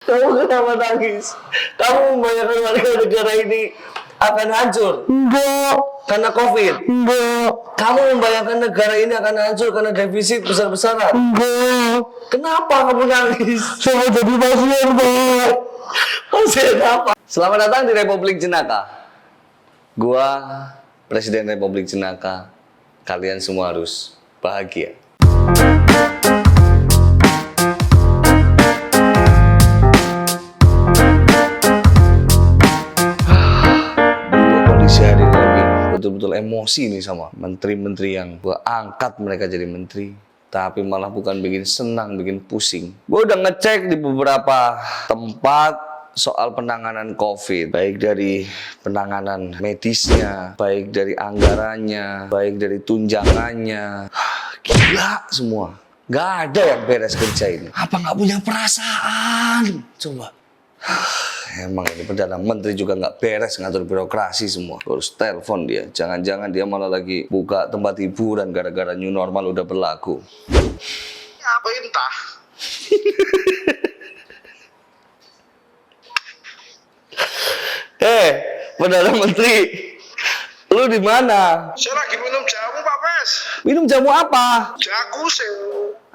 Kamu kenapa nangis? Kamu membayangkan warga negara ini akan hancur? Enggak. Karena COVID? Enggak. Kamu membayangkan negara ini akan hancur karena defisit besar-besaran? Enggak. Kenapa kamu nangis? Saya jadi pasien, Pak. Pasien apa? Selamat datang di Republik Jenaka. Gua Presiden Republik Jenaka. Kalian semua harus bahagia. Kondisi hari ini lagi betul-betul emosi nih sama menteri-menteri yang gua angkat mereka jadi menteri, tapi malah bukan bikin senang, bikin pusing. Gua udah ngecek di beberapa tempat soal penanganan COVID, baik dari penanganan medisnya, baik dari anggarannya, baik dari tunjangannya. Gila semua. Gak ada yang beres kerja ini. Apa gak punya perasaan? Coba. Emang ini Perdana Menteri juga gak beres ngatur birokrasi semua. Harus telepon dia. Jangan-jangan dia malah lagi buka tempat hiburan gara-gara new normal udah berlaku. Apa entah? Perdana Menteri, lu di mana? Saya lagi minum jamu, Pak Pes. Minum jamu apa? Jakuse.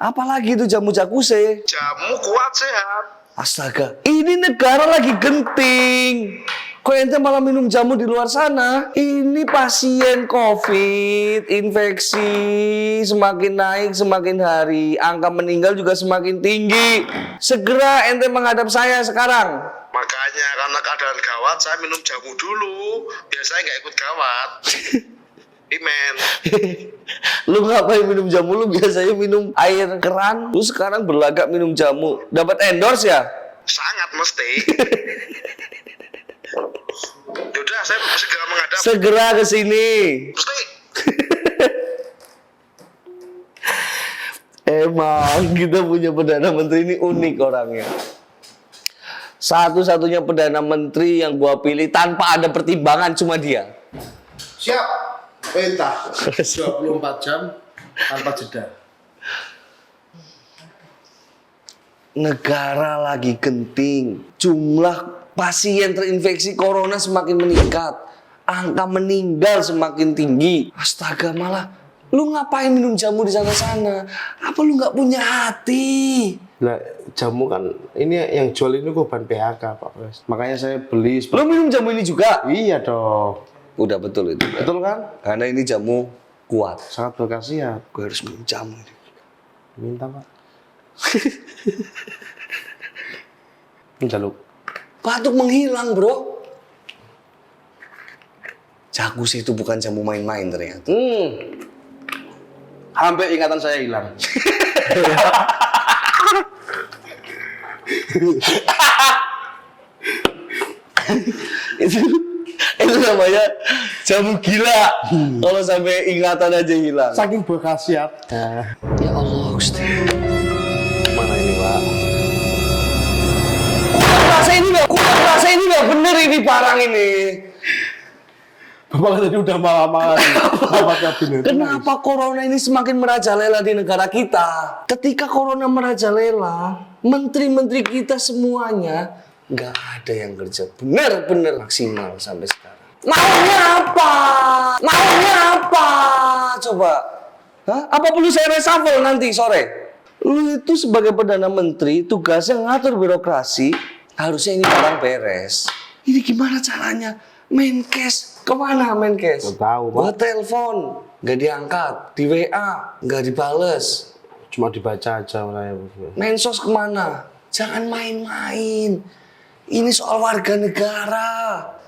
Apalagi itu jamu jakuse? Jamu kuat sehat. Astaga, ini negara lagi genting. Kok ente malah minum jamu di luar sana? Ini pasien COVID, infeksi semakin naik semakin hari, angka meninggal juga semakin tinggi. Segera ente menghadap saya sekarang. Makanya karena keadaan gawat, saya minum jamu dulu. Biasanya nggak ikut gawat. Imen. Lu ngapain minum jamu? Lu biasanya minum air keran, lu sekarang berlagak minum jamu. Dapat endorse ya? Sangat mesti. Yaudah, saya segera menghadap. Segera ke sini. Mesti. Emang kita punya Perdana Menteri ini unik orangnya. Satu-satunya Perdana Menteri yang gua pilih tanpa ada pertimbangan cuma dia. Siap. Perintah. 24 jam tanpa jeda. Negara lagi genting. Jumlah pasien terinfeksi corona semakin meningkat. Angka meninggal semakin tinggi. Astaga, malah lu ngapain minum jamu di sana-sana? Apa lu nggak punya hati? Nah, jamu kan ini yang jual ini korban PHK, Pak Pres. Makanya saya beli. Lu minum jamu ini juga? Iya dong. Udah betul itu. Betul kan? Karena ini jamu kuat. Sangat berkhasiat. Gue harus minum jamu ini. Minta, Pak. Jaluk. Batuk menghilang, bro. Jagus itu bukan jamu main-main ternyata. Hampir ingatan saya hilang. itu namanya jamu gila. Kalau sampai ingatan aja hilang. Saking berkhasiat. Ya Allah, Gusti. Mana ini, Pak? Rasa ini nggak bener ini barang ini. Bapak tadi udah marah-marah. Kenapa corona ini semakin merajalela di negara kita? Ketika corona merajalela, menteri-menteri kita semuanya nggak ada yang kerja benar-benar maksimal sampai sekarang. Maunya apa? Maunya apa? Coba. Hah? Apa perlu saya reshuffle nanti sore? Lu itu sebagai Perdana Menteri, tugasnya ngatur birokrasi, harusnya ini barang beres. Ini gimana caranya? Menkes, kemana Menkes? Nggak tahu, Pak. Gua telepon, nggak diangkat, di WA, nggak dibales. Cuma dibaca aja saya. Mensos kemana? Jangan main-main. Ini soal warga negara.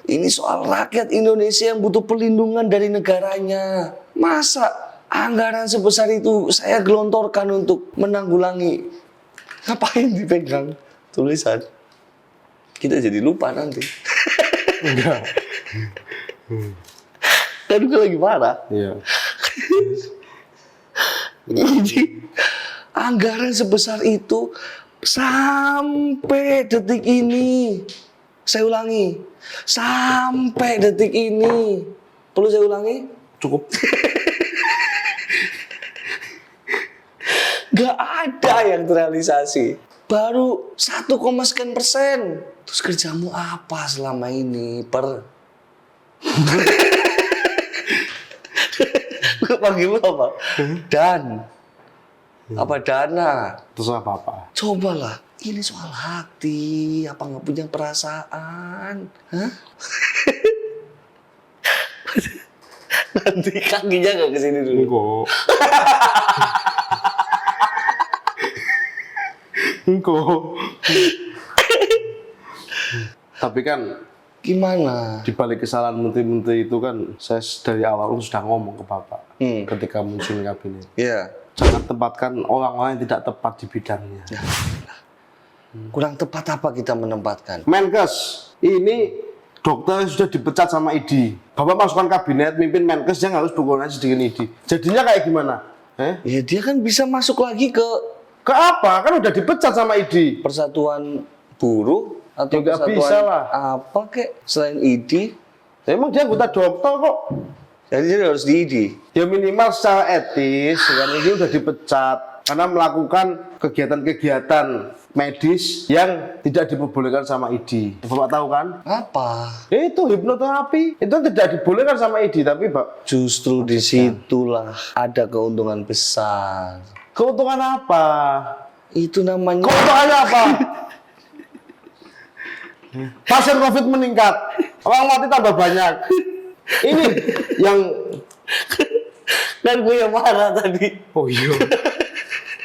Ini soal rakyat Indonesia yang butuh perlindungan dari negaranya. Masa anggaran sebesar itu saya gelontorkan untuk menanggulangi? Ngapain dipegang tulisan? Kita jadi lupa nanti. Enggak. Kan gue lagi marah. Iya. Ini anggaran sebesar itu sampai detik ini. Saya ulangi. Sampai detik ini. Perlu saya ulangi? Cukup. Gak ada yang terrealisasi. baru 1, sekian persen. Terus kerjamu apa selama ini, Per? Panggil lu apa? Dan. Apa dana? Terus apa-apa? Cobalah. Ini soal hati. Apa nggak punya perasaan? Hah? Nanti kakinya nggak kesini dulu. Enggak. Enggak. Tapi kan Gimana? di balik kesalahan menteri-menteri itu kan saya dari awal sudah ngomong ke Bapak ketika muncul kabinet. Iya. Jangan tempatkan orang-orang yang tidak tepat di bidangnya. Kurang tepat apa kita menempatkan? Menkes, ini dokter sudah dipecat sama ID. Bapak masukkan kabinet, mimpin Menkes, yang harus berkoordinasi dengan ID. Jadinya kayak gimana? Ya dia kan bisa masuk lagi ke Ke apa? Kan udah dipecat sama ID. Persatuan Buruh atau Ya nggak persatuan bisa lah. apa kek selain ID? Emang dia anggota dokter kok. Jadi dia harus di ID. Ya minimal secara etis, kan ini udah dipecat karena melakukan kegiatan-kegiatan medis yang tidak diperbolehkan sama ID. Bapak tahu kan? Apa? Itu hipnoterapi. Itu tidak dibolehkan sama ID, tapi Pak, Justru disitulah ada keuntungan besar. keuntungan apa? Itu namanya Keuntungannya apa? Pasien COVID meningkat, orang mati tambah banyak. Ini yang kan gue yang marah tadi. oh iya.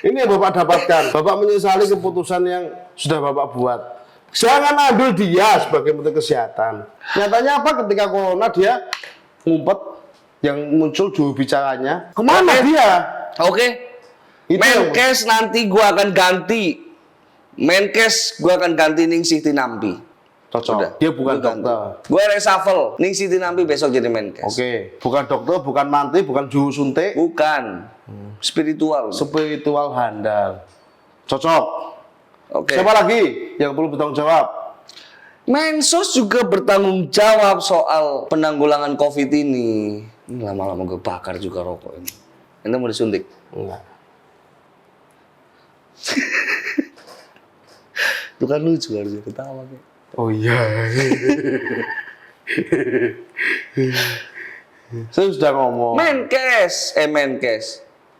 Ini yang Bapak dapatkan. Bapak menyesali keputusan yang sudah Bapak buat. Jangan ambil dia sebagai Menteri Kesehatan. Nyatanya apa ketika corona dia ngumpet yang muncul juru bicaranya. Kemana dia? Oke. Itu yang- Menkes nanti gue akan ganti. Menkes gue akan ganti Ningsih Tinampi. Cocok. Udah. Dia bukan Gua ganti. dokter. Gue reshuffle. Ningsih Tinampi besok jadi Menkes. Oke, bukan dokter, bukan mantri, bukan juru suntik, Bukan. Spiritual. spiritual handal. Cocok. Oke. Siapa lagi yang perlu bertanggung jawab? Mensos juga bertanggung jawab soal penanggulangan COVID ini. Ini lama-lama gue bakar juga rokok ini. Ente mau disuntik? Enggak. Itu kan lucu harusnya ketawa. Kayak. Oh iya. Saya sudah ngomong. Menkes.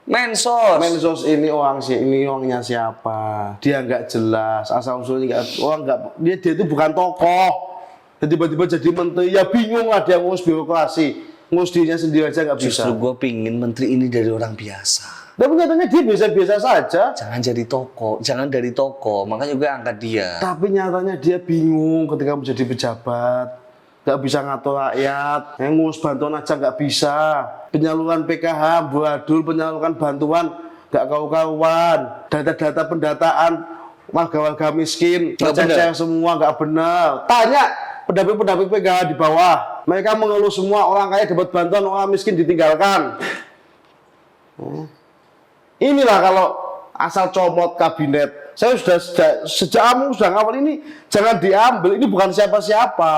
Mensos. Mensos ini orangnya siapa? Dia nggak jelas, asal usulnya dia itu bukan tokoh. Dan tiba-tiba jadi menteri, ya bingung lah dia ngurus birokrasi, ngurus dirinya sendiri aja nggak bisa. Justru gue pingin menteri ini dari orang biasa. Tapi nyatanya dia biasa-biasa saja. Jangan jadi tokoh, jangan dari tokoh. Makanya gue angkat dia. Tapi nyatanya dia bingung ketika menjadi pejabat. Nggak bisa ngatur rakyat, yang ngurus bantuan aja nggak bisa. Penyaluran PKH, buadul, penyaluran bantuan nggak karu-karuan. Data-data pendataan warga-warga miskin, Nggak ngecek benar. semua nggak benar. Tanya pendamping-pendamping PKH di bawah, mereka mengeluh semua orang kaya dapat bantuan, orang miskin ditinggalkan. Inilah kalau asal comot kabinet. Saya sudah sejak awal sudah ngawal ini jangan diambil. Ini bukan siapa-siapa.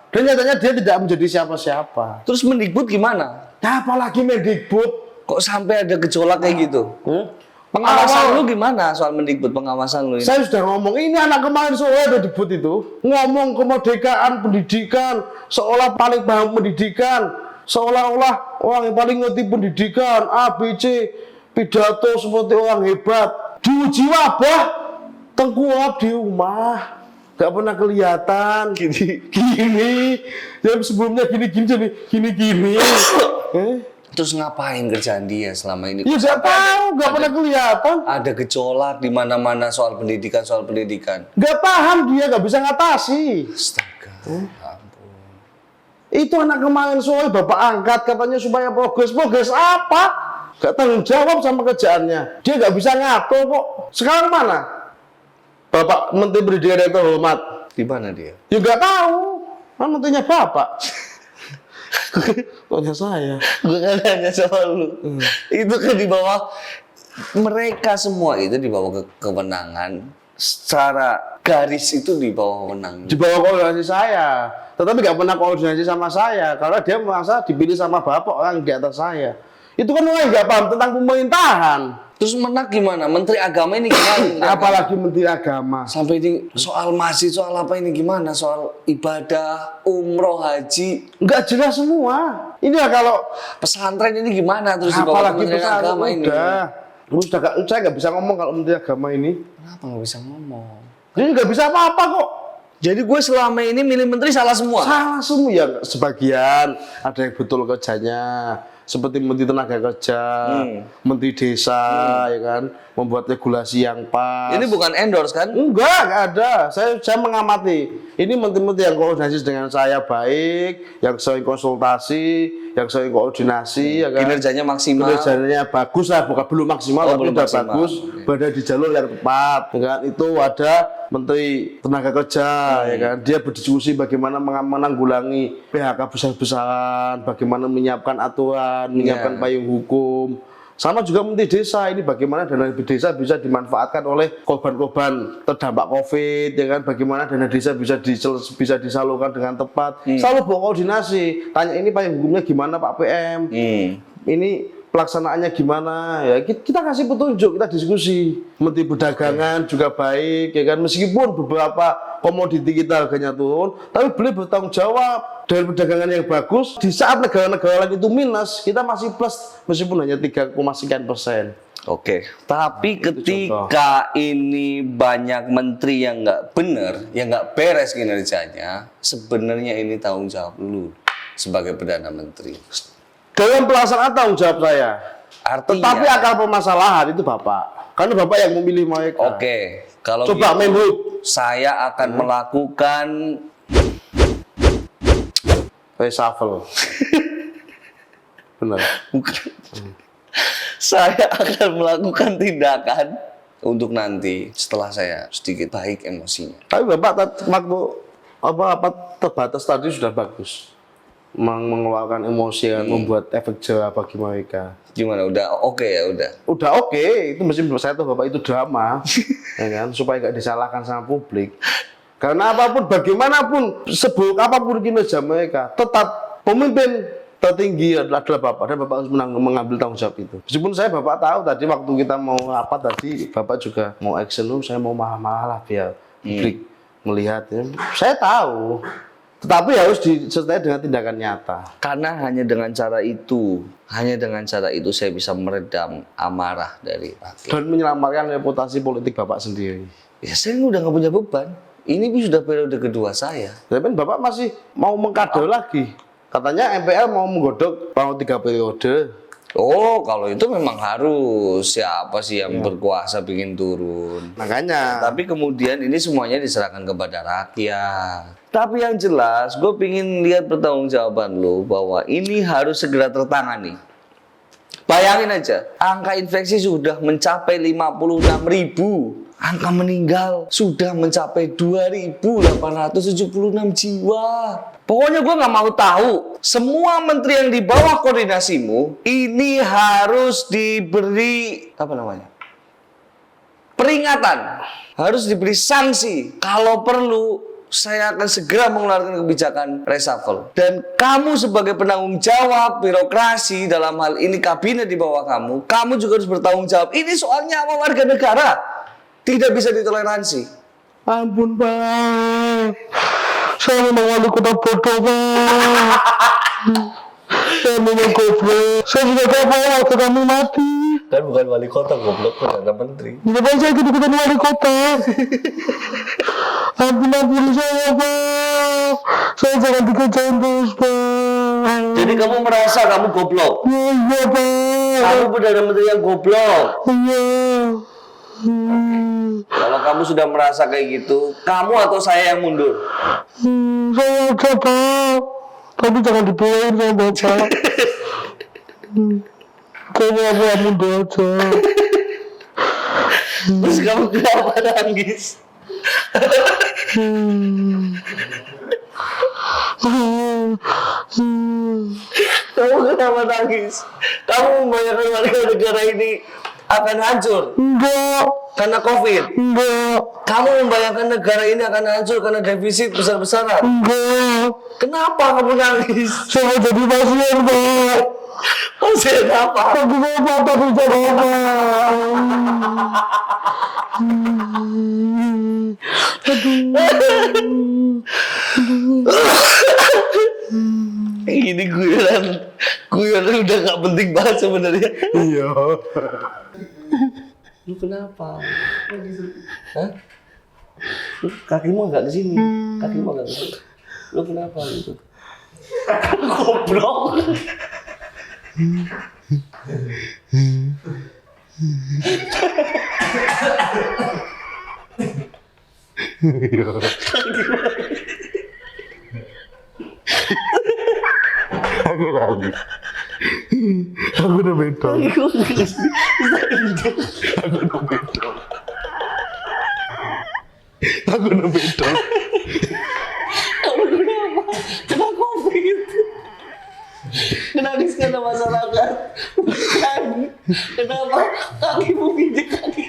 Dan nyatanya dia tidak menjadi siapa-siapa. Terus Mendikbud gimana? Nah, apalagi Mendikbud. Kok sampai ada gejolak kayak gitu? Hmm? Pengawasan Awal- lu gimana soal Mendikbud pengawasan lu ini? Saya sudah ngomong, ini anak kemarin sore ada debut itu. Ngomong kemerdekaan pendidikan, seolah paling paham pendidikan. Seolah-olah orang yang paling ngerti pendidikan, A, B, C, pidato seperti orang hebat. Diuji wabah, tengkurap di rumah. Gak pernah kelihatan. Gini. Yang sebelumnya gini-gini, jadi gini-gini. Terus ngapain kerjaan dia selama ini? Ya gak tahu, gak pernah kelihatan. Ada gejolak di mana-mana soal pendidikan. Gak paham dia, gak bisa ngatasi. Astaga. Ampun. Itu anak kemarin sore Bapak angkat katanya supaya progres. Progres apa? Gak tanggung jawab sama kerjaannya. Dia gak bisa ngatur kok. Sekarang mana? Bapak Menteri Pendidikan yang terhormat. Di mana dia? Ya gak tahu. Kan menterinya Bapak. Tanya saya. Gue kan nanya sama lu. Itu kan di bawah mereka semua itu di bawah kewenangan. Secara garis itu di bawah kewenangan. Di bawah koordinasi saya. Tetapi gak pernah koordinasi sama saya. Karena dia merasa dipilih sama Bapak orang di atas saya. Itu kan orang yang gak paham tentang pemerintahan. Terus menak gimana? Menteri agama ini gimana? Apalagi Menteri Agama. Sampai ini soal masjid, soal apa ini gimana? Soal ibadah, umroh, haji. Nggak jelas semua. Ini ya kalau Pesantren ini gimana? Terus dibawa apalagi Kementerian pesantren Agama ini. saya nggak bisa ngomong kalau Menteri Agama ini. Kenapa nggak bisa ngomong? Ini nggak bisa apa-apa kok. Jadi gue selama ini milih menteri salah semua? Salah semua ya, sebagian ada yang betul kerjanya. Seperti Menteri Tenaga Kerja, Menteri Desa, ya kan, membuat regulasi yang pas. Ini bukan endorse kan? Enggak ada. Saya mengamati. Ini menteri-menteri yang koordinasi dengan saya baik, yang sering konsultasi, yang sering koordinasi, ya kan. Kinerjanya maksimal. Kinerjanya bagus lah, bukan belum maksimal, tapi belum udah maksimal. bagus, berada di jalur yang tepat, ya kan. Itu ada Menteri Tenaga Kerja, ya kan. Dia berdiskusi bagaimana menanggulangi PHK besar-besaran, bagaimana menyiapkan aturan, menyiapkan payung hukum. Sama juga Menteri Desa, ini bagaimana dana desa bisa dimanfaatkan oleh korban-korban terdampak COVID, ya kan? Bagaimana dana desa bisa disalurkan dengan tepat. Selalu berkoordinasi. Tanya ini payung hukumnya gimana Pak PM? Ini pelaksanaannya gimana? Ya kita kasih petunjuk, kita diskusi. Menteri Perdagangan juga baik, ya kan? Meskipun beberapa komoditi kita harganya turun, tapi beliau bertanggung jawab dengan perdagangan yang bagus. Di saat negara-negara lain itu minus, kita masih plus meskipun hanya 3,sekian%. Oke, tapi ketika ini banyak menteri yang nggak benar, yang nggak beres kinerjanya, sebenarnya ini tanggung jawab lu sebagai Perdana Menteri. Dalam pelaksanaan tanggung jawab saya. Artinya, Tetapi akar permasalahan itu Bapak. Karena Bapak yang memilih mereka. Oke, kalau Coba gitu, Menhub. saya akan melakukan Reshuffle. Benar. saya akan melakukan tindakan untuk nanti setelah saya sedikit baik emosinya. Tapi Bapak waktu apa terbatas tadi sudah bagus. Mengeluarkan emosi yang membuat efek jerah bagi mereka. Gimana? Udah oke ya udah. Udah oke, itu mesti menurut saya tuh Bapak itu drama, ya kan, supaya nggak disalahkan sama publik. Karena apapun, bagaimanapun, seburuk apapun kinerja mereka, tetap pemimpin tertinggi adalah Bapak, dan Bapak harus mengambil tanggung jawab itu. Meskipun saya Bapak tahu tadi waktu kita mau apa tadi, Bapak juga mau action, saya mau marah-marah lah biar publik melihat. Ya. Saya tahu. Tetapi harus disertai dengan tindakan nyata. Karena hanya dengan cara itu saya bisa meredam amarah dari rakyat. Dan menyelamatkan reputasi politik Bapak sendiri. Ya saya udah nggak punya beban. Ini sudah periode kedua saya. Tapi Bapak masih mau mengkader lagi. Katanya MPR mau menggodok mau 3 periode. Oh, kalau itu memang harus. Siapa sih yang berkuasa bikin turun? Makanya. Tapi kemudian ini semuanya diserahkan kepada rakyat. Tapi yang jelas, gue pingin lihat pertanggungjawaban lo bahwa ini harus segera tertangani. Bayangin aja, angka infeksi sudah mencapai 56.000. Angka meninggal sudah mencapai 2.876 jiwa. Pokoknya gue nggak mau tahu. Semua menteri yang di bawah koordinasimu ini harus diberi peringatan, harus diberi sanksi. Kalau perlu, saya akan segera mengeluarkan kebijakan reshuffle. Dan kamu sebagai penanggung jawab birokrasi dalam hal ini kabinet di bawah kamu juga harus bertanggung jawab. Ini soal nyawa warga negara. Tidak bisa ditoleransi. Ampun Pak, saya memang wali kota bodoh Pak. Saya memang goblok. Saya juga gak mau waktu kami mati. Kan bukan wali kota, goblok, Perdana Menteri. Kenapa saya ikut-ikutan wali kota? Ampun saya Pak. Saya jangan dikejain terus Pak. Jadi kamu merasa kamu goblok? Iya Pak. Kamu Perdana Menteri yang goblok? Iya. Kalau kamu sudah merasa kayak gitu, kamu atau saya yang mundur? Saya aja Pak. Tapi jangan dibelain sama Bapak. Kamu yang mundur aja. Terus kamu kenapa nangis? Kamu kenapa nangis? Kamu membayangkan warga negara ini akan hancur? Enggak. Karena COVID? Enggak. Kamu membayangkan negara ini akan hancur karena defisit besar-besaran? Enggak. Kenapa kamu nangis? Saya jadi pasien Pak. Presiden apa? Aku mau apa presiden apa? Ini guyonan udah gak penting banget sebenarnya. Iya. Lu kenapa? Hah? Lu kakimu nggak ke sini, kakimu nggak ke sini. Lu kenapa gitu? Goblok. Aku udah beda. Aku udah beda. Kena COVID. Kena diskena masyarakat. Kenapa kakimu pindah kaki?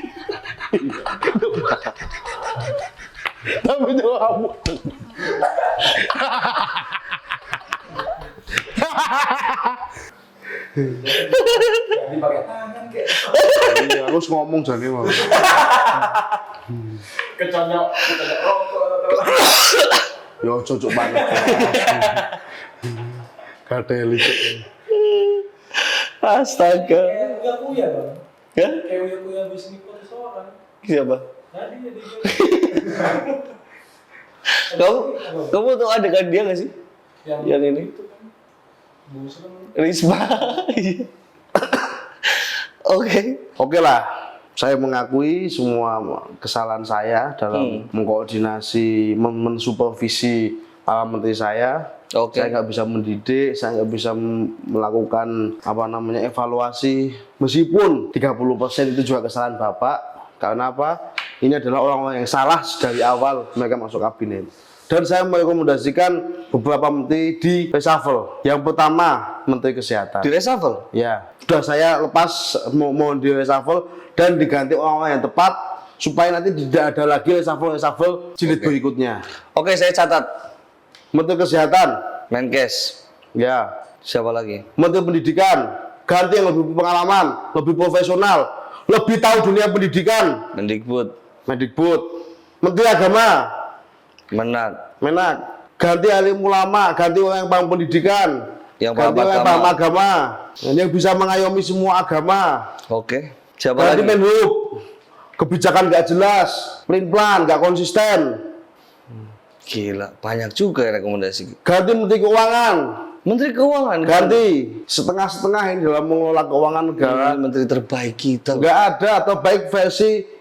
Tapi jawab. Jadi pakai tangan kayak Iya, aku harus ngomong jadi mau. keconyok rokok. Yo cocok banget. Kadeli. Astaga. Kayak uya-uya bang. Ya? Kayak uya-uya bisnis restoran. Siapa? Tadi ya dia. Kamu tahu adegan dia nggak sih? Yang ini? itu kan. Busur. Risma. Oke. Oke lah, saya mengakui semua kesalahan saya dalam mengkoordinasi, mensupervisi para menteri saya. Oke. Saya nggak bisa mendidik, saya nggak bisa melakukan evaluasi. Meskipun 30% itu juga kesalahan Bapak. Karena apa? Ini adalah orang-orang yang salah dari awal mereka masuk kabinet. Dan saya merekomendasikan beberapa menteri di reshuffle. Yang pertama, Menteri Kesehatan. Di reshuffle? Ya, sudah saya lepas mau di reshuffle dan diganti orang-orang yang tepat supaya nanti tidak ada lagi reshuffle jilid berikutnya. Oke, saya catat. Menteri Kesehatan, Menkes. ya. Siapa lagi? Menteri Pendidikan, ganti yang lebih pengalaman, lebih profesional, lebih tahu dunia pendidikan, Mendikbud. Mendikbud. Menteri Agama, Menak, ganti alim ulama, ganti orang yang paham pendidikan, Yang paham ganti orang yang paham agama. agama, yang bisa mengayomi semua agama. Oke. Siapa Ganti lagi? Menhub, kebijakan nggak jelas, pelin-pelan, nggak konsisten. Gila, banyak juga ya rekomendasi. Ganti Menteri Keuangan, Menteri Keuangan. ganti setengah-setengah ini dalam mengelola keuangan negara. Menteri terbaik kita. Nggak ada atau baik versi.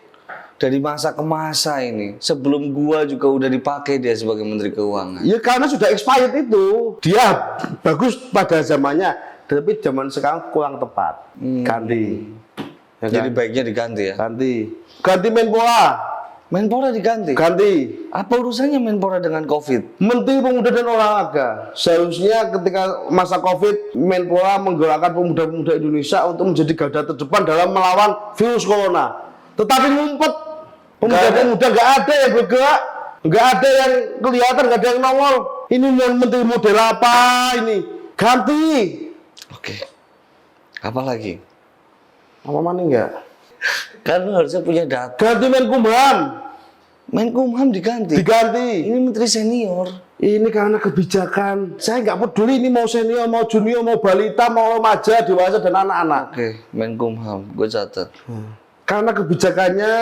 Dari masa ke masa ini. Sebelum gua juga udah dipakai dia sebagai Menteri Keuangan. Ya karena sudah expired itu. Dia bagus pada zamannya, tapi zaman sekarang kurang tepat. Ganti. Ya kan? Jadi baiknya diganti ya. Ganti Menpora, Menpora diganti. ganti. Apa urusannya Menpora dengan COVID? Menteri Pemuda dan Olahraga. Seharusnya ketika masa COVID, Menpora menggerakkan pemuda-pemuda Indonesia untuk menjadi garda terdepan dalam melawan virus corona. Tetapi ngumpet. Pemuda-pemuda nggak ada yang bergerak, nggak ada yang kelihatan, nggak ada yang nongol. Ini menteri model apa ini? Ganti. Oke. Apa lagi? Apa mana enggak? Kan lu harusnya punya data. Ganti Menkumham. Menkumham diganti. Diganti. Ini menteri senior. Ini karena kebijakan. Saya nggak peduli ini mau senior, mau junior, mau balita, mau remaja, dewasa dan anak-anak. Oke, Menkumham. Gue catat. Karena kebijakannya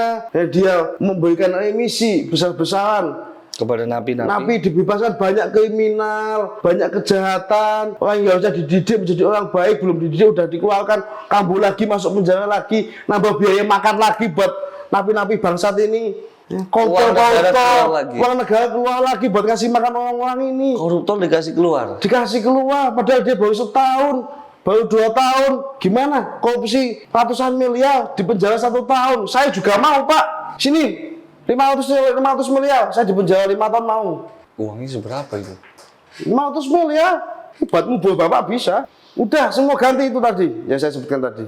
dia memberikan remisi besar-besaran. Kepada napi-napi. Napi dibebaskan banyak kriminal, banyak kejahatan. Orang yang harusnya dididik menjadi orang baik, belum dididik udah dikeluarkan, kambuh lagi, masuk penjara lagi, nambah biaya makan lagi buat napi-napi bangsat ini. Uang negara keluar lagi. Uang negara keluar lagi buat kasih makan orang-orang ini. Koruptor dikasih keluar. Dikasih keluar, padahal dia baru setahun. Baru 2 tahun, gimana? Korupsi ratusan miliar di penjara 1 tahun. Saya juga mau, Pak. Sini, 500 miliar. Saya di penjara 5 tahun mau. Uangnya seberapa itu? 500 miliar. Buat mobil Bapak bisa. Udah, semua ganti itu tadi. Yang saya sebutkan tadi.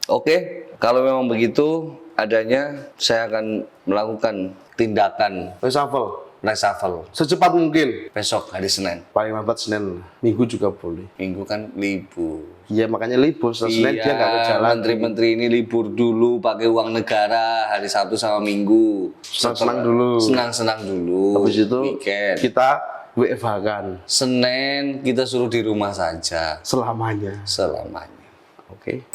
Oke, kalau memang begitu adanya, saya akan melakukan tindakan Reshuffle. reshuffle. Secepat mungkin. Besok hari Senin. Paling lambat Senin. Minggu juga boleh. Minggu kan libur. Iya makanya libur. Senin dia nggak ke jalan. Menteri-menteri ini libur dulu, pakai uang negara hari Sabtu sama Minggu. Senang-senang dulu. Senang-senang dulu. Habis itu weekend. kita WFH kan Senin kita suruh di rumah saja selamanya. selamanya. Oke.